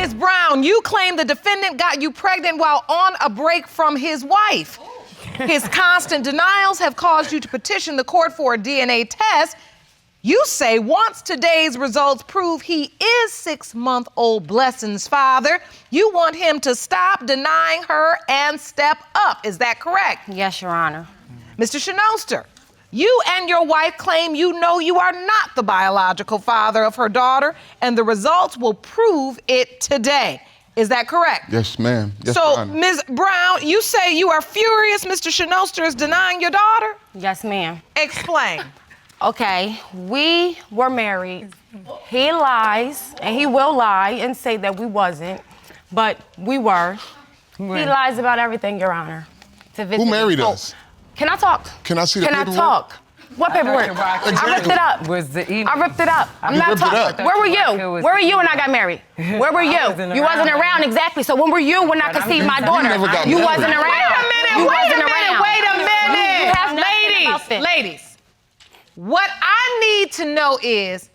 Ms. Brown, you claim the defendant got you pregnant while on a break from his wife. His constant denials have caused you to petition the court for a DNA test. You say once today's results prove he is 6-month-old Blessing's father, you want him to stop denying her and step up. Is that correct? Yes, Your Honor. Mr. Shenoster, you and your wife claim you know you are not the biological father of her daughter, and the results will prove it today. Is that correct? Yes, ma'am. Yes, so, Your Honor. Ms. Brown, you say you are furious Mr. Shenoster is denying your daughter? Yes, ma'am. Explain. Okay, we were married. He lies, and he will lie and say that we wasn't, but we were. He lies about everything, Your Honor. Who married us? Can I talk? Can I see the paperwork? Can I talk? What paperwork? I ripped it up. I ripped it up. I'm not talking. Where were you? Where were you when I got married? Where were you? You wasn't around, exactly. So when were you when I conceived my daughter? You wasn't around. Wait a minute. Ladies, what I need to know is,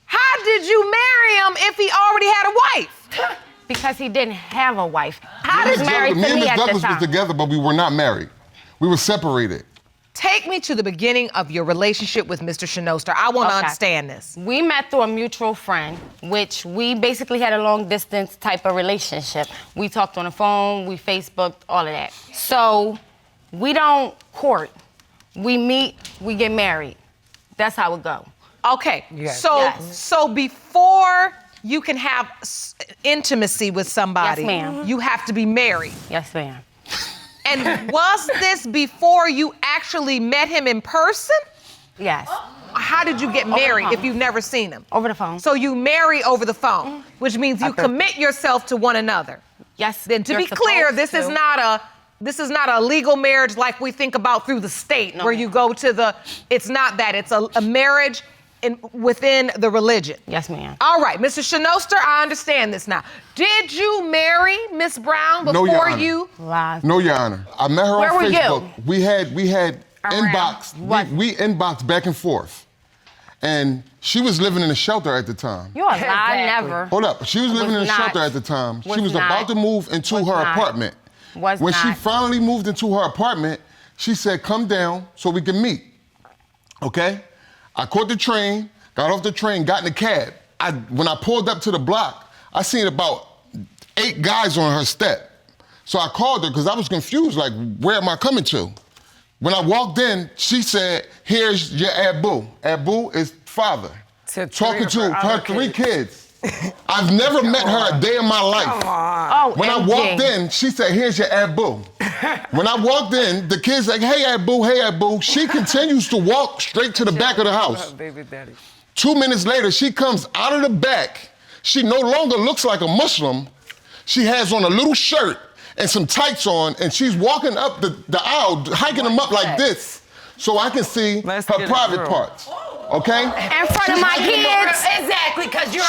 how did you marry him if he already had a wife? Because he didn't have a wife. How did married Me to and me Ms. at the Douglas time? was together, but we were not married. We were separated. Take me to the beginning of your relationship with Mr. Shenoster. I want to understand this. We met through a mutual friend, which we basically had a long distance type of relationship. We talked on the phone, we Facebooked, all of that. So we don't court. We meet, we get married. That's how it go. Okay, so before you can have intimacy with somebody, Yes, ma'am. you have to be married. Yes, ma'am. And was this before you actually met him in person? Yes. How did you get married if you've never seen him? Over the phone. So you marry over the phone, which means you commit yourself to one another. Yes. Then to be clear, this is not a legal marriage like we think about through the state, where you go to the, it's not that, it's a marriage within the religion. Yes, ma'am. All right, Mr. Shenoster, I understand this now. Did you marry Miss Brown before No, Your Honor. you? Lies. No, Your Honor. I met her Where on were you? Facebook. We had inbox. What? We inboxed back and forth. And she was living in a shelter at the time. You're a lie, never. Hold up. She was living in a not. shelter at the time. She was not. about to move into her not. apartment. Was when she not. finally moved into her apartment, she said, come down so we can meet. Okay? I caught the train, got off the train, got in the cab. When I pulled up to the block, I seen about 8 guys on her step. So I called her because I was confused, like, where am I coming to? When I walked in, she said, here's your Abu. Abu is father. Talking to her 3 kids. I've never met her a day in my life. Oh, When I walked in, she said, here's your Abu. When I walked in, the kid's like, hey, Abu, hey, Abu. She continues to walk straight to the back of the house. 2 minutes later, she comes out of the back. She no longer looks like a Muslim. She has on a little shirt and some tights on, and she's walking up the aisle, hiking them up like this, so I can see her private parts. Okay? In front of my kids. Exactly, because you're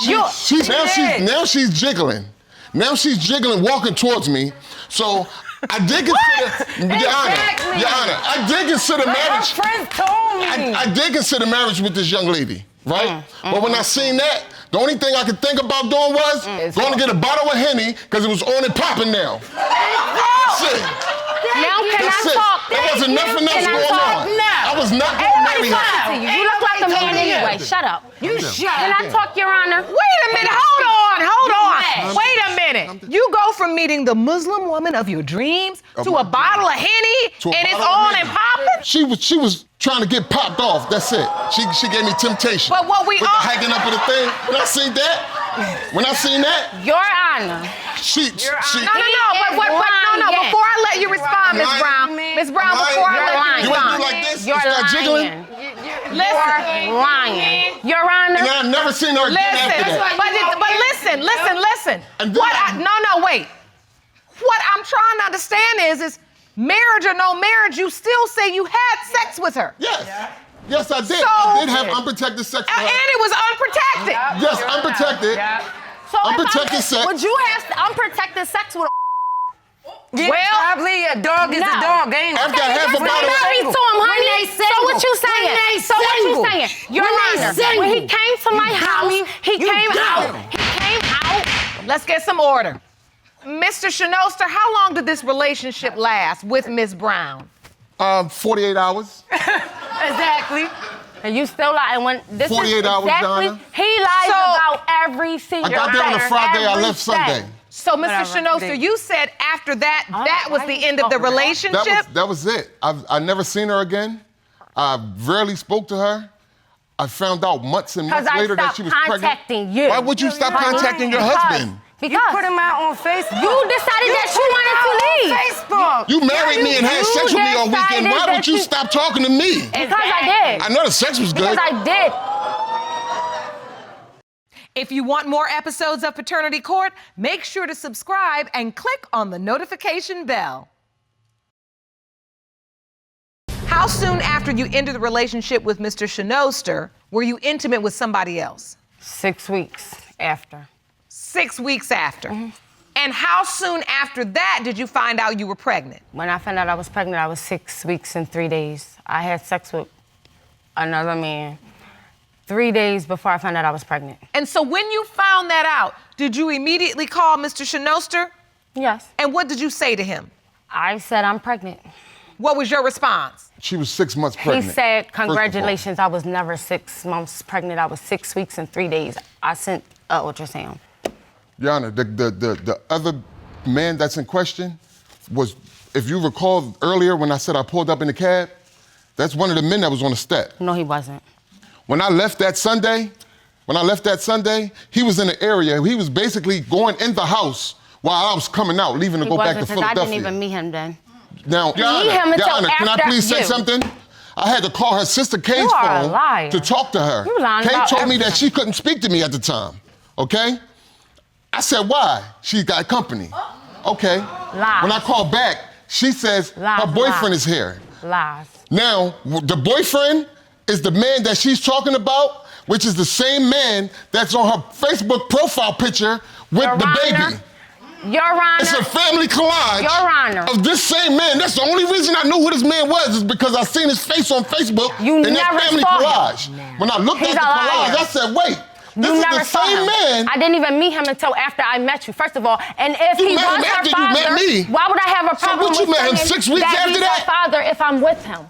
Now she's jiggling. Now she's jiggling, walking towards me. So I did consider, Your Honor, I did consider marriage. My friends told me. I did consider marriage with this young lady, right? But when I seen that, the only thing I could think about doing was going to get a bottle of Henny because it was on and popping now. That's it. Now can That's I it. talk? There wasn't nothing else going on. I was not going to marry her. You look like a man anyway. Shut up. You shut Can I talk, Your Honor? Wait a minute, hold on. Wait a minute. You go from meeting the Muslim woman of your dreams to a bottle of Henny, and it's on and popping? She was trying to get popped off. That's it. She gave me temptation. But what we With all... the hiking up of the thing. When I seen that, Your Honor. No, before I let you respond, Ms. Brown. Ms. Brown, before I let you You want to respond. do like this? You're Start jiggling? lying. You're lying. Your Honor. And I've never seen her again after that. Listen. And then Wait. What I'm trying to understand is marriage or no marriage, you still say you had sex with her. Yes. Yes, I did. So- I did have unprotected sex with And her. it was unprotected. Yes, unprotected. So if Unprotected sex. Would you have unprotected sex with a Yeah, probably a dog is a dog, ain't it? I've got half a bottle of... married to him, honey. So what you saying? So what you saying? Your Honor, when he came to my house, he came out Let's get some order. Mr. Shenoster, how long did this relationship last with Miss Brown? 48 hours. Exactly. And you still lie. And when this 48 is hours, exactly, Donna. he lies about every single I got there on a thing, Friday, I every left step. Sunday. So, Mr. Whatever. Shenoster, you said after that, that was the end of the relationship? That was it. I never seen her again. I rarely spoke to her. I found out months and months later that she was pregnant. contacting you. Why would you stop contacting your husband? Because You put him out on Facebook. you decided that you wanted to leave. Facebook. You married me and had you sex with me all weekend. decided Why that would you you- stop talking to me? Because I did. I know the sex was good. Because I did. If you want more episodes of Paternity Court, make sure to subscribe and click on the notification bell. How soon after you ended the relationship with Mr. Shenoster were you intimate with somebody else? 6 weeks after. 6 weeks after. And how soon after that did you find out you were pregnant? When I found out I was pregnant, I was 6 weeks and 3 days. I had sex with another man 3 days before I found out I was pregnant. And so when you found that out, did you immediately call Mr. Shenoster? Yes. And what did you say to him? I said, I'm pregnant. What was your response? She was 6 months pregnant. He said, first of all. congratulations, I was never 6 months pregnant. I was 6 weeks and 3 days. I sent an ultrasound. Your Honor, the other man that's in question was, if you recall earlier when I said I pulled up in the cab, that's one of the men that was on the step. No, he wasn't. When I left that Sunday, he was in the area. He was basically going in the house while I was coming out, leaving to He go back wasn't, to 'cause I Philadelphia. didn't even meet him then. Now, Your meet him until Honor, can I after please say you. something? I had to call her sister Kay's You are a phone liar. to talk to her. You lying Kay about told me that everything. she couldn't speak to me at the time, okay? I said, why? She got company. Okay. Lies. When I called back, she says Lies, her boyfriend lies. is here. Lies. Now, the boyfriend is the man that she's talking about, which is the same man that's on her Facebook profile picture with Your the Honor. baby. Your Honor. It's a family collage Your Honor. of this same man. That's the only reason I knew who this man was, is because I seen his face on Facebook You in that never family saw him. collage. When I looked He's at the a liar. collage, I said, wait, this You is never the saw same him. man. I didn't even meet him until after I met you, first of all. And if You he met him was her after you father, met me. why would I have a So problem what, you with met him saying 6 weeks that after he's that? her father if I'm with him?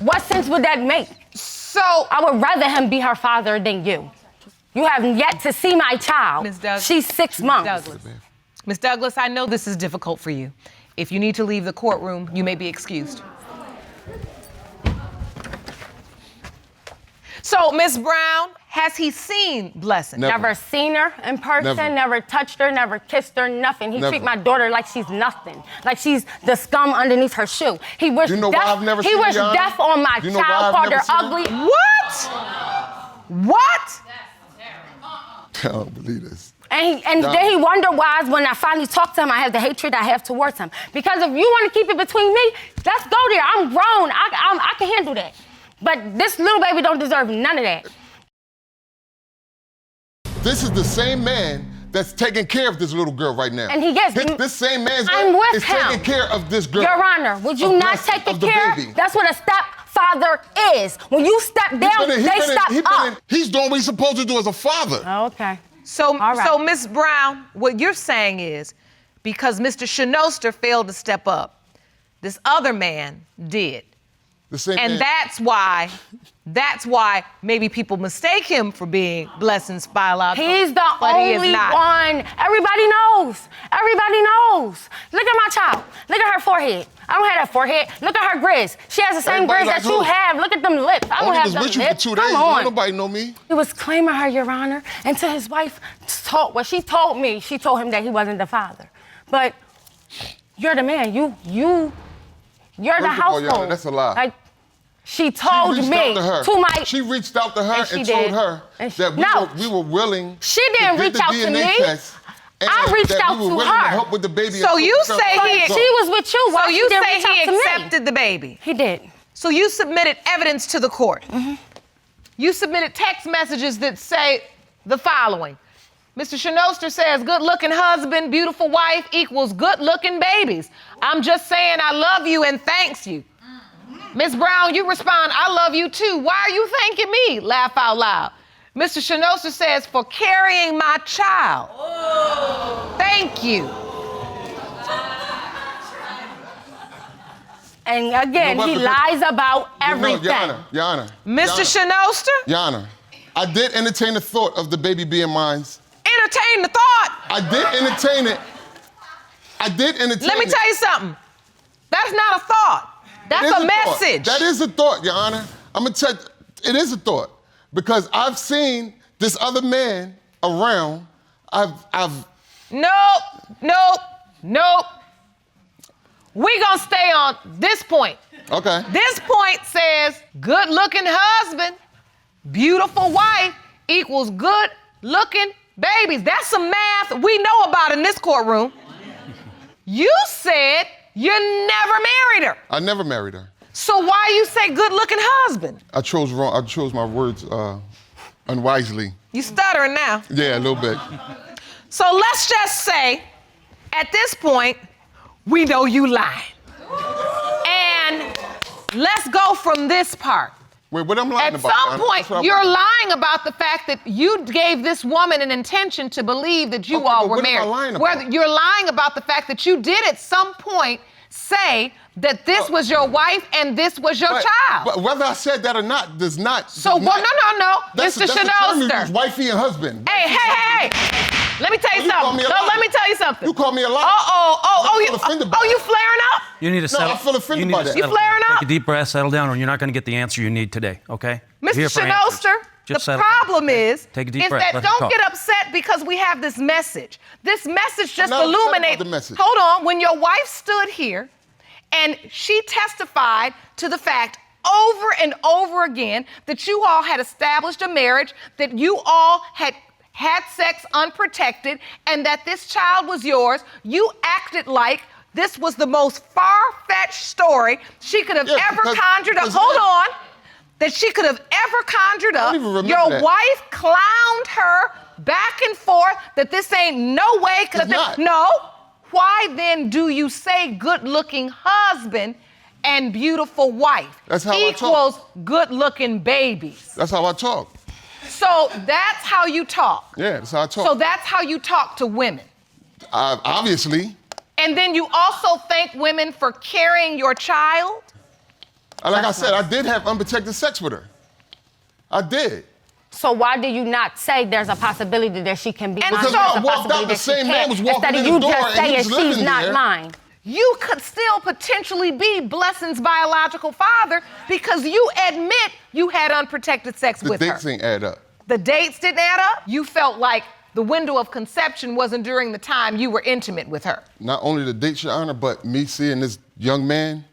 What sense would that make? So, I would rather him be her father than you. You have yet to see my child. Ms. Douglas. She's 6 months. Ms. Douglas, I know this is difficult for you. If you need to leave the courtroom, you may be excused. So, Ms. Brown, has he seen Blessing? Never. Never seen her in person, never touched her, never kissed her, nothing. He Never. treat my daughter like she's nothing, like she's the scum underneath her shoe. He wished You know why I've never he seen her, wished Your Honor? death on my You know why child, I've called never her seen her? ugly. What? I don't believe this. And then he wondered why when I finally talked to him, I have the hatred I have towards him. Because if you want to keep it between me, let's go there. I'm grown. I can handle that. But this little baby don't deserve none of that. This is the same man that's taking care of this little girl right now. And he gets- This same man I'm with is him. taking care of this girl. Your Honor, would you Of not Blessing, take of the care? baby. That's what a stepfather is. When you step down, they step up. He's doing what he's supposed to do as a father. Okay. So, All right. so Ms. Brown, what you're saying is because Mr. Shenoster failed to step up, this other man did. The same And man. that's why maybe people mistake him for being Blessing's biological. He's the but he is only not. one. Everybody knows. Everybody knows. Look at my child. Look at her forehead. I don't have that forehead. Look at her grizz. She has the same Everybody grizz like that you who? have. Look at them lips. I don't Only have was them with you for lips. 2 days. Come on. Don't nobody know me. He was claiming her, Your Honor, until his wife she told me, she told him that he wasn't the father. But you're the man. You're the First of all, household. Your Honor, that's a lie. Like, she told reached me out to her. to my. She reached out to her And she and told did. her And she- that No. we were willing. She didn't to get reach the out to DNA me. test, and I reached that out we were to willing her. To help with the baby. So you until say the he- result. She was with you. Why So she you didn't say reach out he to me? accepted the baby. He did. So you submitted evidence to the court. You submitted text messages that say the following. Mr. Shenoster says, good-looking husband, beautiful wife equals good-looking babies. I'm just saying I love you and thanks you. Ms. Brown, you respond, I love you too. Why are you thanking me? Laugh out loud. Mr. Shenoster says, for carrying my child. Thank you. And again, he lies about everything. Your Honor. Mr. Shenoster? Your Honor, I did entertain the thought of the baby being mine. Entertain the thought. I did entertain it. Let me tell you something. That's not a thought. That's a message. That is a thought, Your Honor. I'm gonna tell you, it is a thought. Because I've seen this other man around. Nope. We gonna stay on this point. Okay. This point says good-looking husband, beautiful wife equals good-looking babies. That's some math we know about in this courtroom. You said you never married her. I never married her. So why you say good-looking husband? I chose wrong. I chose my words unwisely. You stuttering now. Yeah, a little bit. So let's just say, at this point, we know you lied. And let's go from this part. Wait, what I'm lying about? At some point, you're lying about the fact that you gave this woman an intention to believe that you all were married. What am I lying about? You're lying about the fact that you did at some point say that this was your wife and this was your child. But whether I said that or not does not. So, no. That's Mr. the term you Shenoster. use, wifey and husband. Hey. Let me tell you something. Let me tell you something. You call me a liar. You flaring up? You need to settle. I feel offended by that. You flaring up? Take a deep breath, settle down, or you're not going to get the answer you need today, okay? Mr. Shenoster, the problem is that don't get upset because we have this message. This message just illuminates. The message. Hold on. When your wife stood here and she testified to the fact over and over again that you all had established a marriage, that you all had sex unprotected, and that this child was yours, you acted like this was the most far-fetched story she could have ever conjured up. Hold on. That she could have ever conjured up. Your wife clowned her back and forth that this ain't no way could have been. No. Why then do you say good-looking husband and beautiful wife That's how equals good-looking babies? That's how I talk. So that's how you talk. Yeah, that's how I talk. So that's how you talk to women. Obviously. And then you also thank women for carrying your child? Like I said, I did have unprotected sex with her. I did. So why do you not say there's a possibility that she can be mine? Because when I walked out, the same man was walking in the door and he was living there. Instead of you just saying she's not mine. You could still potentially be Blessing's biological father because you admit you had unprotected sex with her. The dates ain't add up. The dates didn't add up? You felt like the window of conception wasn't during the time you were intimate with her. Not only the dates, Your Honor, but me seeing this young man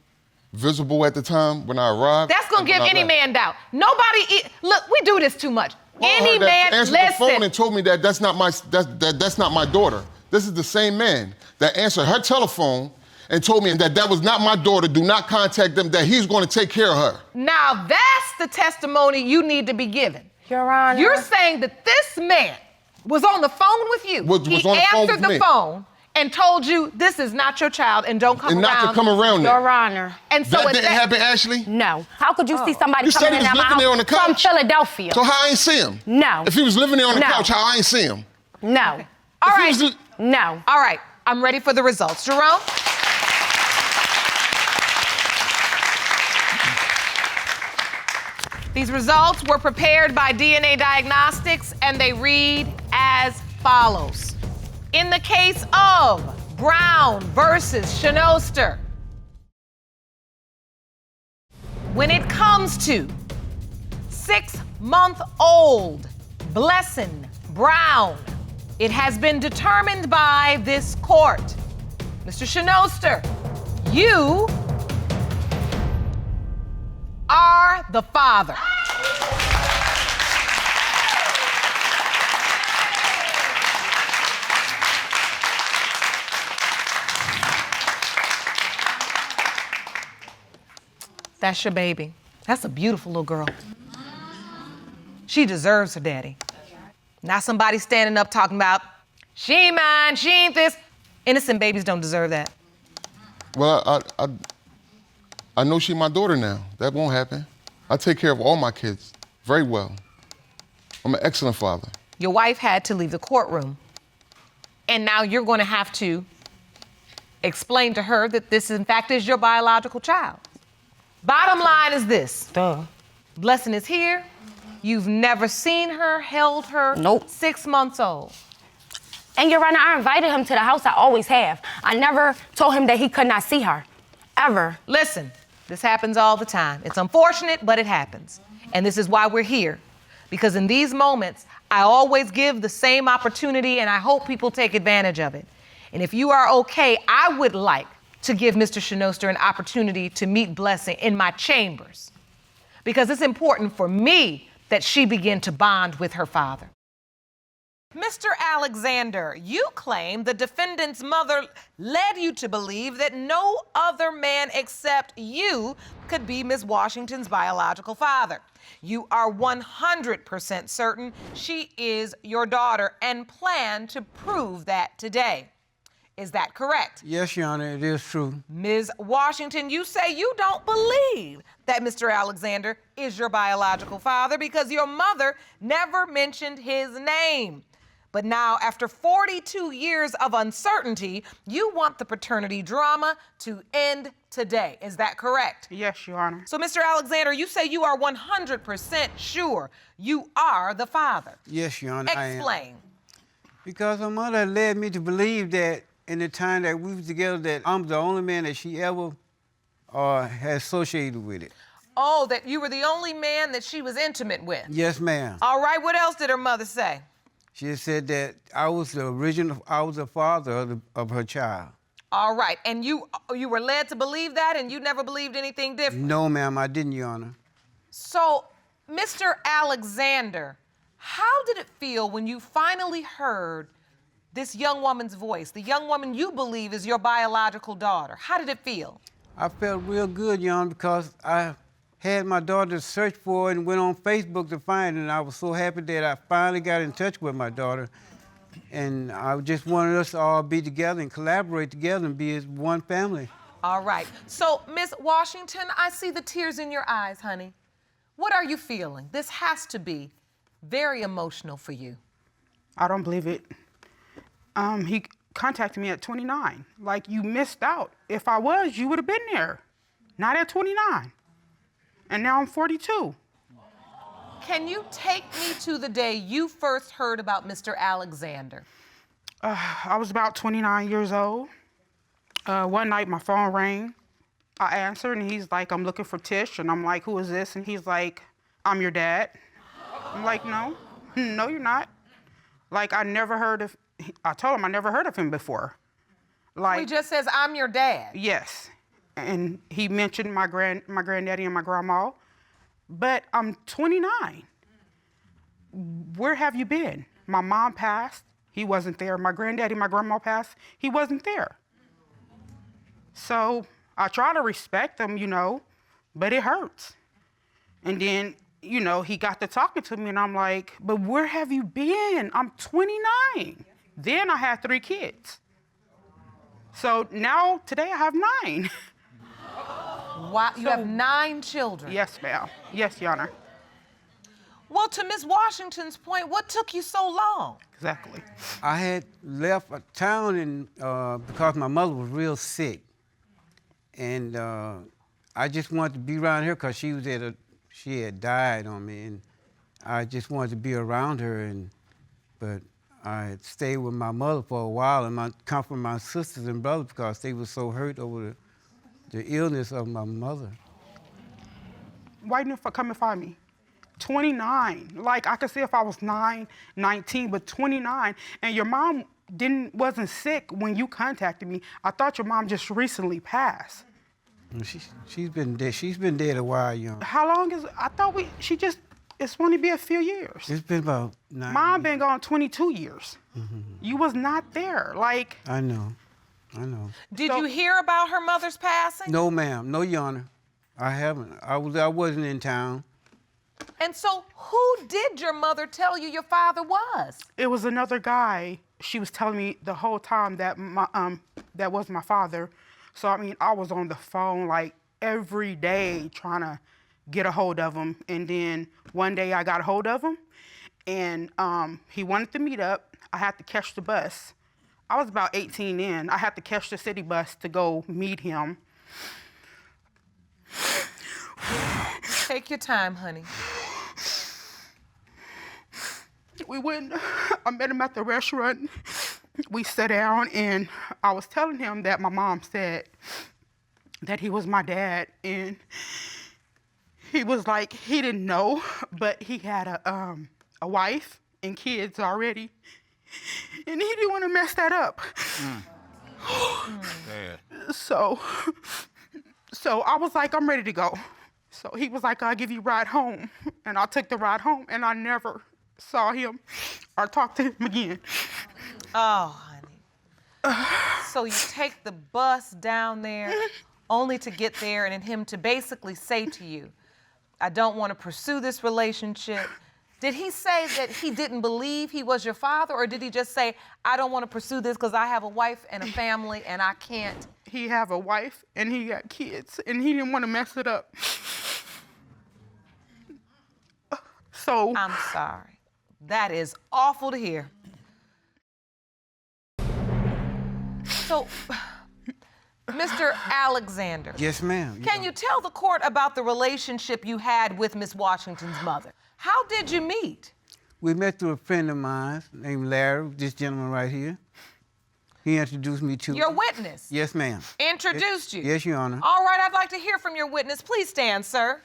visible at the time when I arrived. That's gonna give any man doubt. Look, we do this too much. Any man, answered the phone and told me that that's not my daughter. This is the same man that answered her telephone and told me that was not my daughter. Do not contact them, that he's going to take care of her. Now that's the testimony you need to be given. Your Honor. You're saying that this man was on the phone with you. He answered the phone and told you this is not your child and don't come around. And not to come around there. Your Honor. And so that didn't happen, Ashley? No. How could you see somebody You said coming he in was my living there on the house from couch. Philadelphia? So how I ain't see him? No. If he was living there on the couch, how I ain't see him? No. Okay. All right. No. All right. I'm ready for the results. Jerome? These results were prepared by DNA Diagnostics, and they read as follows. In the case of Brown versus Shenoster, when it comes to 6-month-old Blessing Brown, it has been determined by this court. Mr. Shenoster, you are the father. That's your baby. That's a beautiful little girl. She deserves her daddy. Not somebody standing up talking about, she ain't mine, she ain't this. Innocent babies don't deserve that. Well, I know she's my daughter now. That won't happen. I take care of all my kids very well. I'm an excellent father. Your wife had to leave the courtroom. And now you're going to have to explain to her that this, in fact, is your biological child. Bottom line is this. Duh. Blessing is here. You've never seen her, held her. Nope. 6 months old. And Your Honor, I invited him to the house. I always have. I never told him that he could not see her, ever. Listen, this happens all the time. It's unfortunate, but it happens. And this is why we're here. Because in these moments, I always give the same opportunity, and I hope people take advantage of it. And if you are okay, I would like to give Mr. Shenoster an opportunity to meet Blessing in my chambers. Because it's important for me that she begin to bond with her father. Mr. Alexander, you claim the defendant's mother led you to believe that no other man except you could be Ms. Washington's biological father. You are 100% certain she is your daughter and plan to prove that today. Is that correct? Yes, Your Honor, it is true. Ms. Washington, you say you don't believe that Mr. Alexander is your biological father because your mother never mentioned his name. But now, after 42 years of uncertainty, you want the paternity drama to end today. Is that correct? Yes, Your Honor. So, Mr. Alexander, you say you are 100% sure you are the father. Yes, Your Honor, I am. Explain. Because my mother led me to believe that in the time that we were together, that I'm the only man that she ever had associated with it. Oh, that you were the only man that she was intimate with. Yes, ma'am. All right, what else did her mother say? She said that I was the father of her child. All right, and you were led to believe that, and you never believed anything different? No, ma'am, I didn't, Your Honor. So, Mr. Alexander, how did it feel when you finally heard this young woman's voice, the young woman you believe is your biological daughter? How did it feel? I felt real good, Your Honor, because I had my daughter search for it and went on Facebook to find it, and I was so happy that I finally got in touch with my daughter. And I just wanted us to all be together and collaborate together and be as one family. All right. So, Miss Washington, I see the tears in your eyes, honey. What are you feeling? This has to be very emotional for you. I don't believe it. He contacted me at 29. Like, you missed out. If I was, you would have been there. Not at 29. And now I'm 42. Can you take me to the day you first heard about Mr. Alexander? I was about 29 years old. One night my phone rang. I answered and he's like, I'm looking for Tish. And I'm like, who is this? And he's like, I'm your dad. I'm like, no, no, you're not. Like, I told him I never heard of him before. Like, He just says, I'm your dad. yes. And he mentioned my granddaddy and my grandma. But I'm 29. Where have you been? My mom passed. He wasn't there. My granddaddy, my grandma passed. He wasn't there. So I try to respect him, but it hurts. And then, he got to talking to me and I'm like, but where have you been? I'm 29. Then I had 3 kids. So now, today I have 9. Wow, you have 9 children. Yes, ma'am. Yes, Your Honor. Well, to Miss Washington's point, what took you so long? Exactly. I had left a town because my mother was real sick. And I just wanted to be around her because she had died on me. And I just wanted to be around her. But I had stayed with my mother for a while and comfort my sisters and brothers because they were so hurt over the illness of my mother. Why didn't you come and find me? 29. Like, I could see if I was 9, 19, but 29. And your mom wasn't sick when you contacted me. I thought your mom just recently passed. She's been dead. She's been dead a while, young. How long is? I thought it's going to be a few years. It's been about 9 Mom years. been gone 22 years. Mm-hmm. You was not there. Like. I know. Did you hear about her mother's passing? No, ma'am. No, Your Honor. I haven't. I wasn't in town. And so who did your mother tell you your father was? It was another guy. She was telling me the whole time that that was my father. So, I was on the phone like every day trying to get a hold of him. And then one day I got a hold of him and he wanted to meet up. I had to catch the bus. I was about 18 in. I had to catch the city bus to go meet him. Take your time, honey. We went, I met him at the restaurant. We sat down, and I was telling him that my mom said that he was my dad, and he was like, he didn't know, but he had a wife and kids already, and he didn't want to mess that up. So I was like, I'm ready to go. So he was like, I'll give you a ride home, and I took the ride home, and I never saw him or talked to him again. Oh, honey. So you take the bus down there only to get there and him to basically say to you, I don't want to pursue this relationship. Did he say that he didn't believe he was your father, or did he just say, I don't want to pursue this because I have a wife and a family and I can't? He have a wife and he got kids, and he didn't want to mess it up. So I'm sorry. That is awful to hear. So, Mr. Alexander. Yes, ma'am. Can you tell the court about the relationship you had with Miss Washington's mother? How did you meet? We met through a friend of mine named Larry, this gentleman right here. He introduced me to... Your witness? Yes, ma'am. Introduced you? Yes, Your Honor. All right, I'd like to hear from your witness. Please stand, sir.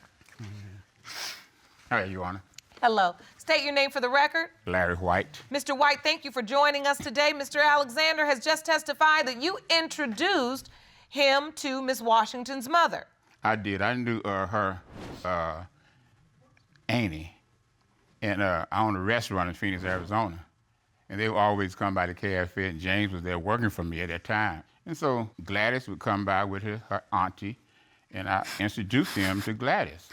All right, Your Honor. Hello. State your name for the record. Larry White. Mr. White, thank you for joining us today. Mr. Alexander has just testified that you introduced him to Miss Washington's mother. I did. I knew her, Annie, and I owned a restaurant in Phoenix, Arizona. And they would always come by the cafe, and James was there working for me at that time. And so Gladys would come by with her auntie, and I introduced him to Gladys.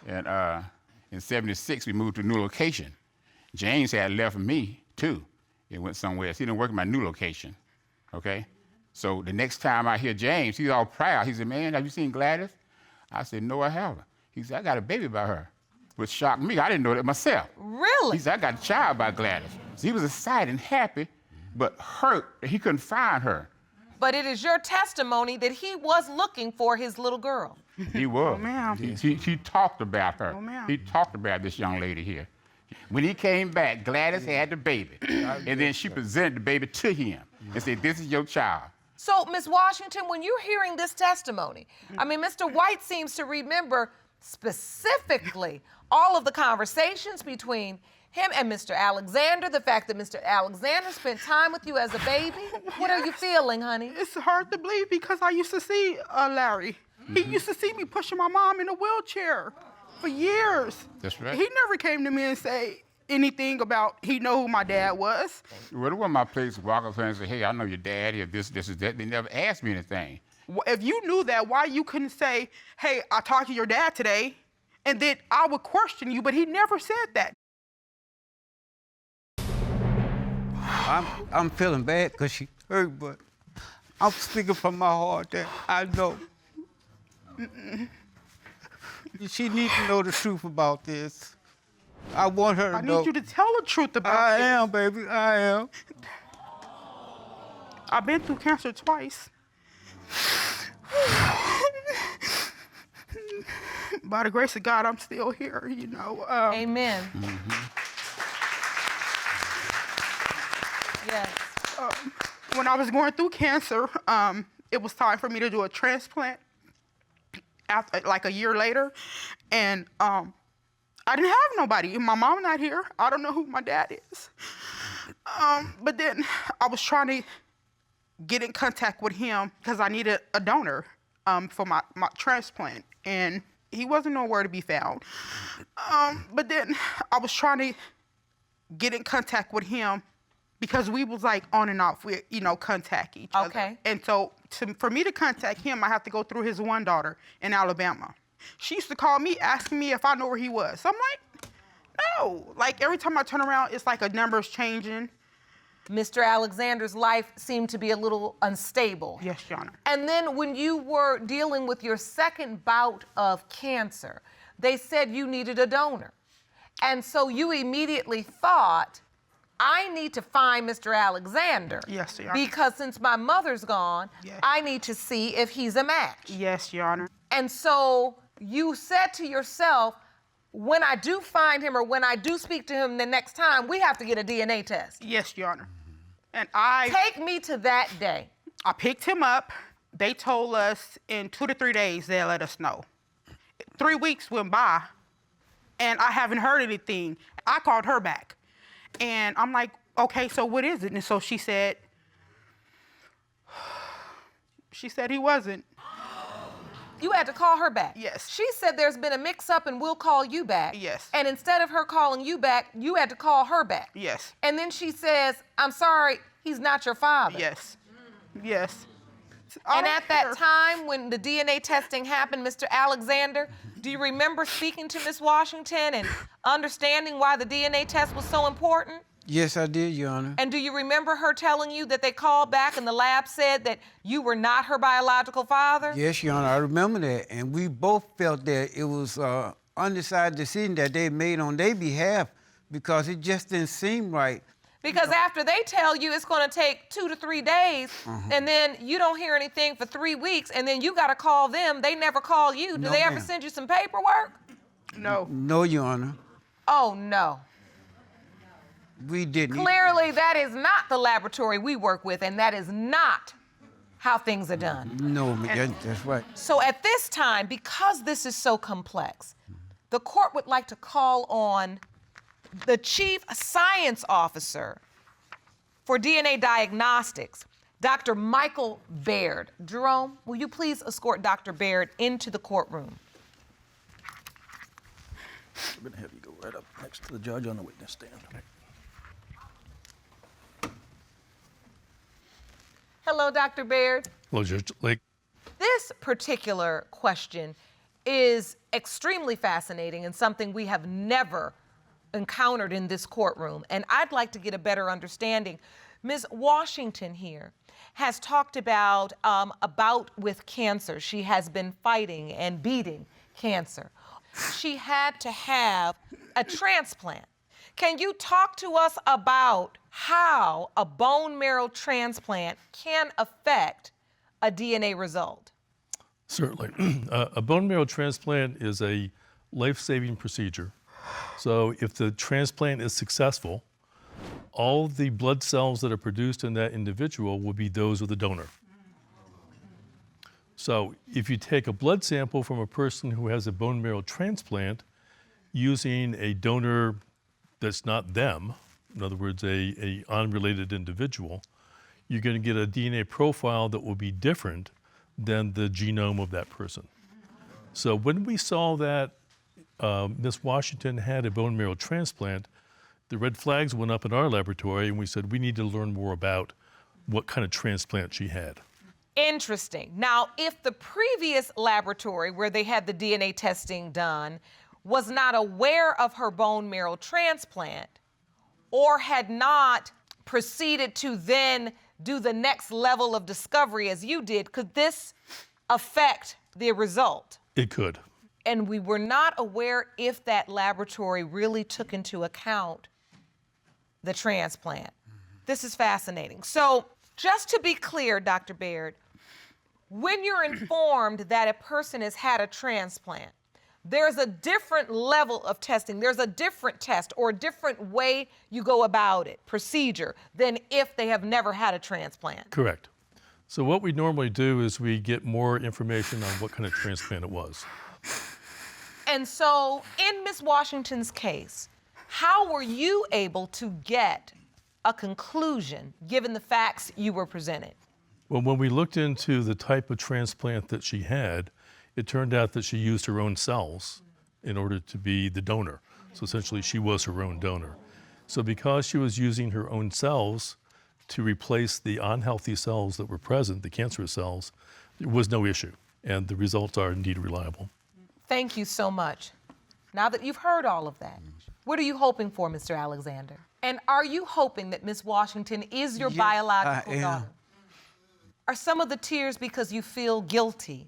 And in '76, we moved to a new location. James had left me, too. He went somewhere else. He didn't work at my new location, okay? So the next time I hear James, he's all proud. He said, man, have you seen Gladys? I said, no, I haven't. He said, I got a baby by her, which shocked me. I didn't know that myself. Really? He said, I got a child by Gladys. So he was excited and happy, but hurt that he couldn't find her. But it is your testimony that he was looking for his little girl. He was. Oh, ma'am. He talked about her. Oh, ma'am. He talked about this young lady here. When he came back, Gladys had the baby. And then she presented the baby to him and said, this is your child. So, Ms. Washington, when you're hearing this testimony, I mean, Mr. White seems to remember specifically all of the conversations between him and Mr. Alexander, the fact that Mr. Alexander spent time with you as a baby. What are you feeling, honey? it's hard to believe because I used to see Larry. He used to see me pushing my mom in a wheelchair for years. That's right. He never came to me and say anything about he know who my dad was. Well, it wasn't my place to walk up and say, hey, I know your daddy, or this, is that. They never asked me anything. If you knew that, why you couldn't say, hey, I talked to your dad today, and then I would question you, but he never said that. I'm feeling bad because she hurt, but I'm speaking from my heart that I know. She needs to know the truth about this. I want her to know. I need you to tell the truth about it. I am, baby, I am. I've been through cancer twice. By the grace of God, I'm still here, you know. Amen. Yes. When I was going through cancer, it was time for me to do a transplant after, like a year later. And I didn't have nobody. My mom not here. I don't know who my dad is. But then I was trying to get in contact with him because I needed a donor for my transplant. And he wasn't nowhere to be found. But then I was trying to get in contact with him because we was like on and off, we, you know, contact each other. Okay. And so for me to contact him, I have to go through his one daughter in Alabama. She used to call me asking me if I know where he was. So I'm like, no. Like every time I turn around, it's like a number's changing. Mr. Alexander's life seemed to be a little unstable. Yes, Your Honor. And then when you were dealing with your second bout of cancer, they said you needed a donor. And so you immediately thought, I need to find Mr. Alexander. Yes, Your Honor. Because since my mother's gone, Yes. I need to see if he's a match. Yes, Your Honor. And so you said to yourself, when I do find him or when I do speak to him the next time, we have to get a DNA test. Yes, Your Honor. And Take me to that day. I picked him up. They told us in 2 to 3 days they'll let us know. 3 weeks went by, and I haven't heard anything. I called her back, and I'm like, okay, so what is it? And so she said he wasn't. You had to call her back. Yes. She said there's been a mix-up and we'll call you back. Yes. And instead of her calling you back, you had to call her back. Yes. And then she says, I'm sorry, he's not your father. Yes. Yes. And at that time, when the DNA testing happened, Mr. Alexander, do you remember speaking to Miss Washington and understanding why the DNA test was so important? Yes, I did, Your Honor. And do you remember her telling you that they called back and the lab said that you were not her biological father? Yes, Your Honor, I remember that. And we both felt that it was an undecided decision that they made on their behalf because it just didn't seem right. Because after they tell you it's going to take 2 to 3 days, and then you don't hear anything for 3 weeks, and then you got to call them, they never call you. Do No, they ever ma'am. send you some paperwork? No. No, Your Honor, Oh, no. we didn't. Clearly, that is not the laboratory we work with, and that is not how things are done. No, that's right. So at this time, because this is so complex, the court would like to call on the chief science officer for DNA diagnostics, Dr. Michael Baird. Jerome, will you please escort Dr. Baird into the courtroom? We're gonna have you go right up next to the judge on the witness stand. Hello, Dr. Baird. Hello, Judge Lake. This particular question is extremely fascinating and something we have never encountered in this courtroom. And I'd like to get a better understanding. Ms. Washington here has talked about a bout with cancer. She has been fighting and beating cancer. She had to have a transplant. Can you talk to us about how a bone marrow transplant can affect a DNA result? Certainly. A bone marrow transplant is a life-saving procedure. So if the transplant is successful, all the blood cells that are produced in that individual will be those of the donor. So if you take a blood sample from a person who has a bone marrow transplant using a donor that's not them, in other words, a unrelated individual, you're going to get a DNA profile that will be different than the genome of that person. So when we saw that Ms. Washington had a bone marrow transplant, the red flags went up in our laboratory and we said we need to learn more about what kind of transplant she had. Interesting. Now, if the previous laboratory where they had the DNA testing done was not aware of her bone marrow transplant or had not proceeded to then do the next level of discovery as you did, could this affect the result? It could. And we were not aware if that laboratory really took into account the transplant. This is fascinating. So just to be clear, Dr. Baird, when you're informed that a person has had a transplant, there's a different level of testing. There's a different test or a different way you go about it, procedure, than if they have never had a transplant. Correct. So what we normally do is we get more information on what kind of transplant it was. And so in Ms. Washington's case, how were you able to get a conclusion given the facts you were presented? Well, when we looked into the type of transplant that she had, it turned out that she used her own cells in order to be the donor. So essentially, she was her own donor. So because she was using her own cells to replace the unhealthy cells that were present, the cancerous cells, there was no issue. And the results are indeed reliable. Thank you so much. Now that you've heard all of that, what are you hoping for, Mr. Alexander? And are you hoping that Ms. Washington is your biological I am. daughter? Are some of the tears because you feel guilty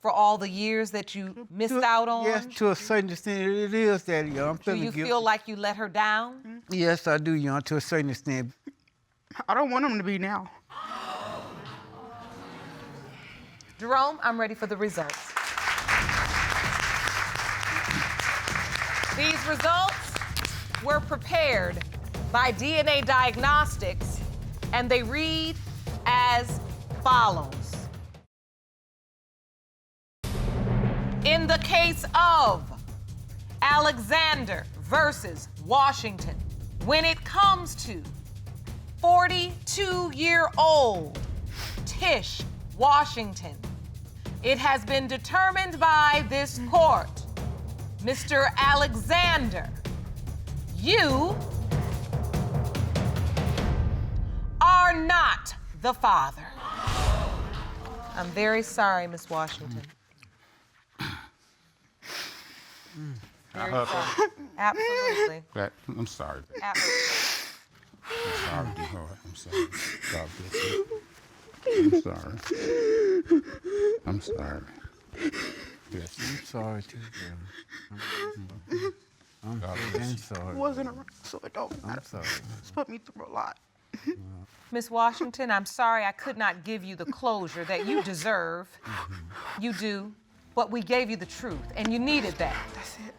for all the years that you missed out on? Yes, to a certain extent, it is that, I'm Do feeling you guilty. feel like you let her down? Yes, I do, to a certain extent. I don't want him to be now. Jerome, I'm ready for the results. These results were prepared by DNA Diagnostics, and they read as follows. In the case of Alexander versus Washington, when it comes to 42-year-old Tish Washington, it has been determined by this court, Mr. Alexander, you are not the father. I'm very sorry, Miss Washington. Very sorry. Absolutely. I'm sorry. Absolutely. I'm sorry, dear Lord. I'm sorry. God bless you. I'm sorry. I'm sorry. Yes. I'm sorry, too, girl. I'm sorry. It wasn't around, so it don't matter. I'm sorry. It's put me through a lot. Miss Washington, I'm sorry I could not give you the closure that you deserve. You do, but we gave you the truth, and you needed that. That's it.